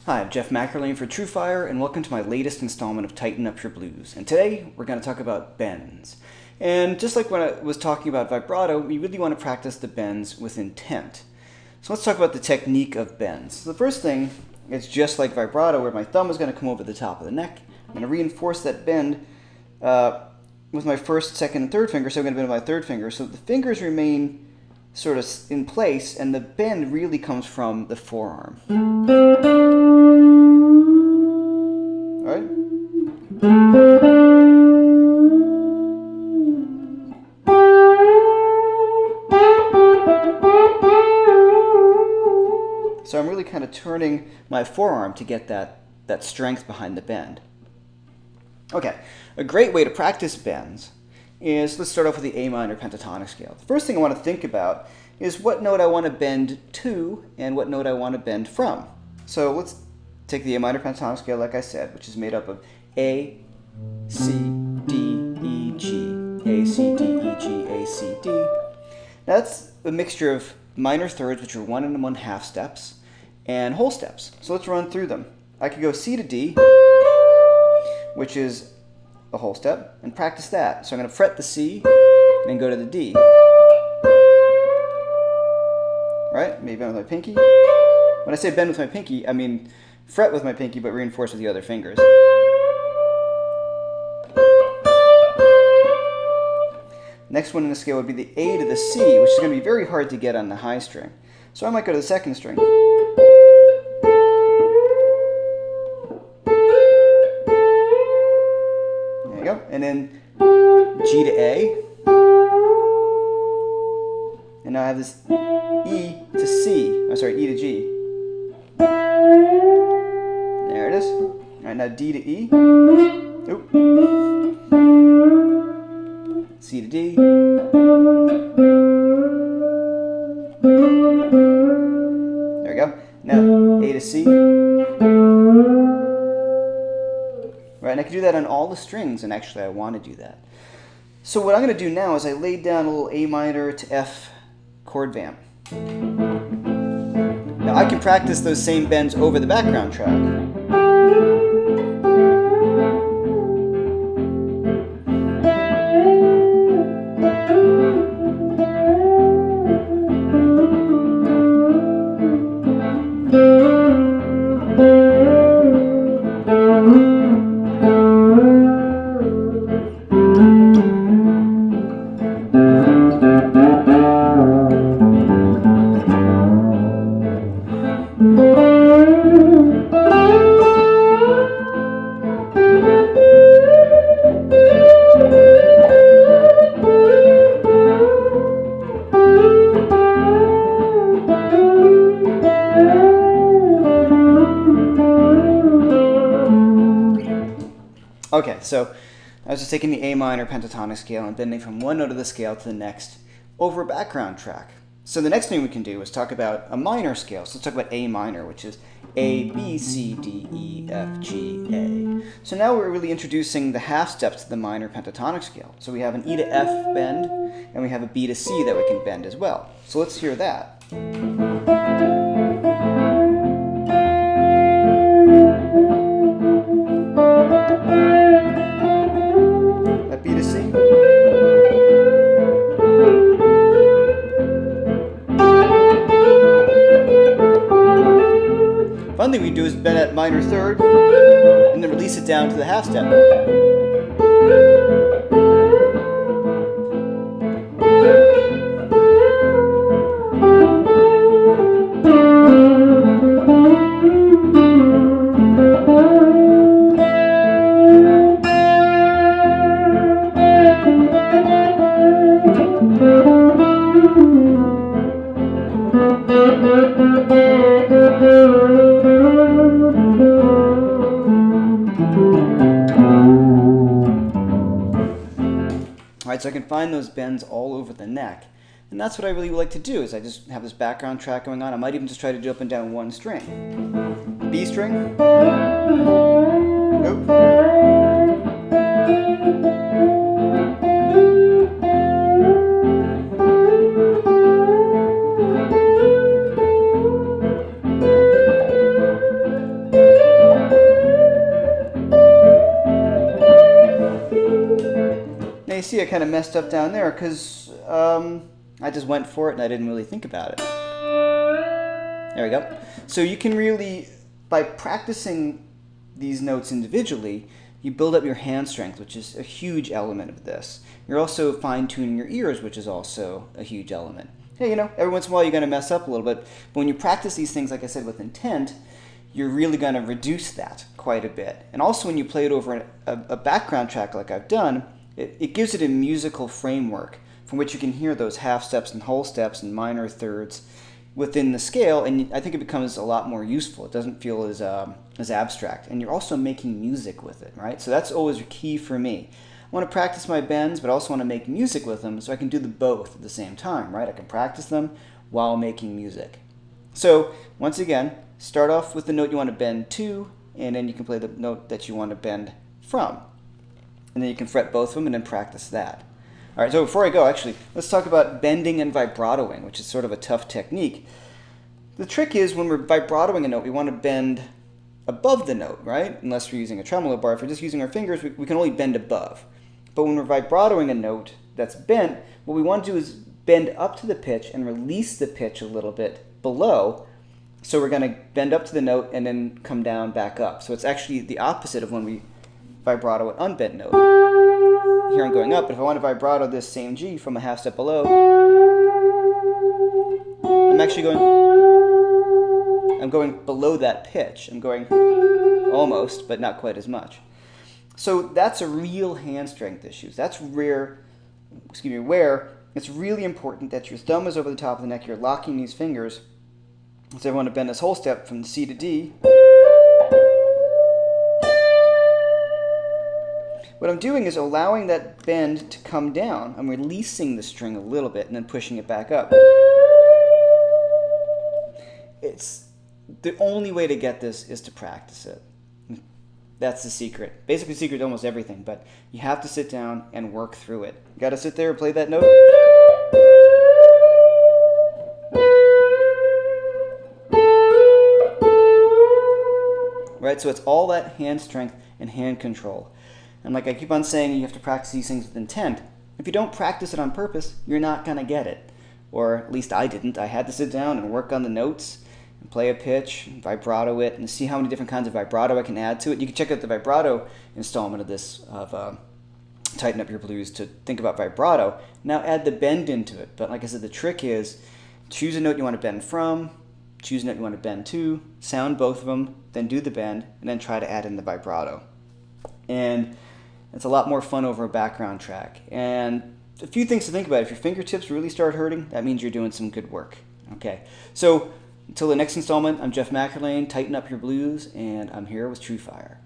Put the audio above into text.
Hi, I'm Jeff Mackerlane for TrueFire, and welcome to my latest installment of Tighten Up Your Blues. And today, we're going to talk about bends. And just like when I was talking about vibrato, we really want to practice the bends with intent. So let's talk about the technique of bends. So the first thing is just like vibrato, where my thumb is going to come over the top of the neck. I'm going to reinforce that bend with my first, second, and third finger, so I'm going to bend with my third finger. So the fingers remain sort of in place, and the bend really comes from the forearm. Alright? So I'm really kind of turning my forearm to get that strength behind the bend. Okay, a great way to practice bends is, let's start off with the A minor pentatonic scale. The first thing I want to think about is what note I want to bend to and what note I want to bend from. So let's take the A minor pentatonic scale, like I said, which is made up of A, C, D, E, G, A, C, D, E, G, A, C, D. Now that's a mixture of minor thirds, which are 1 1/2 steps, and whole steps. So let's run through them. I could go C to D, which is a whole step, and practice that. So I'm going to fret the C and then go to the D. Right? Maybe bend with my pinky. When I say bend with my pinky, I mean fret with my pinky, but reinforce with the other fingers. Next one in the scale would be the A to the C, which is going to be very hard to get on the high string. So I might go to the second string. There you go. And then G to A. And now I have this E to C. Oh, sorry, E to G. There it is. All right, now D to E. Oop. C to D. There we go. Now A to C. Right, and I can do that on all the strings, and actually I want to do that. So what I'm going to do now is I laid down a little A minor to F chord vamp. Now I can practice those same bends over the background track. Okay, so I was just taking the A minor pentatonic scale and bending from one note of the scale to the next over a background track. So the next thing we can do is talk about a minor scale. So let's talk about A minor, which is A, B, C, D, E, F, G, A. So now we're really introducing the half steps to the minor pentatonic scale. So we have an E to F bend, and we have a B to C that we can bend as well. So let's hear that. That B to C. One thing we do is bend that minor third and then release it down to the half step. Alright, so I can find those bends all over the neck. And that's what I really like to do, is I just have this background track going on. I might even just try to do up and down one string. B string. Nope. I kind of messed up down there because I just went for it and I didn't really think about it. There we go. So you can really, by practicing these notes individually, you build up your hand strength, which is a huge element of this. You're also fine-tuning your ears, which is also a huge element. Hey, every once in a while you're going to mess up a little bit, but when you practice these things, like I said, with intent, you're really going to reduce that quite a bit. And also when you play it over a background track like I've done, it gives it a musical framework from which you can hear those half steps and whole steps and minor thirds within the scale, and I think it becomes a lot more useful. It doesn't feel as abstract, and you're also making music with it, right? So that's always key for me. I want to practice my bends, but I also want to make music with them so I can do the both at the same time, right? I can practice them while making music. So once again, start off with the note you want to bend to, and then you can play the note that you want to bend from. And then you can fret both of them and then practice that. All right, so before I go, actually, let's talk about bending and vibratoing, which is sort of a tough technique. The trick is when we're vibratoing a note, we want to bend above the note, right? Unless we're using a tremolo bar. If we're just using our fingers, we can only bend above. But when we're vibratoing a note that's bent, what we want to do is bend up to the pitch and release the pitch a little bit below. So we're going to bend up to the note and then come down back up. So it's actually the opposite of when we vibrato an unbent note. Here I'm going up, but if I want to vibrato this same G from a half step below, I'm going below that pitch. I'm going almost, but not quite as much. So that's a real hand strength issue. That's where it's really important that your thumb is over the top of the neck, you're locking these fingers. So I want to bend this whole step from C to D. What I'm doing is allowing that bend to come down. I'm releasing the string a little bit and then pushing it back up. It's the only way to get this is to practice it. That's the secret. Basically, the secret to almost everything, but you have to sit down and work through it. You got to sit there and play that note. Right? So it's all that hand strength and hand control. And like I keep on saying, you have to practice these things with intent. If you don't practice it on purpose, you're not going to get it. Or at least I didn't. I had to sit down and work on the notes and play a pitch, vibrato it, and see how many different kinds of vibrato I can add to it. You can check out the vibrato installment of this, of Tighten Up Your Blues, to think about vibrato. Now add the bend into it. But like I said, the trick is choose a note you want to bend from, choose a note you want to bend to, sound both of them, then do the bend, and then try to add in the vibrato. And it's a lot more fun over a background track. And a few things to think about. If your fingertips really start hurting, that means you're doing some good work. Okay, so until the next installment, I'm Jeff McErlane, Tighten Up Your Blues, and I'm here with TrueFire.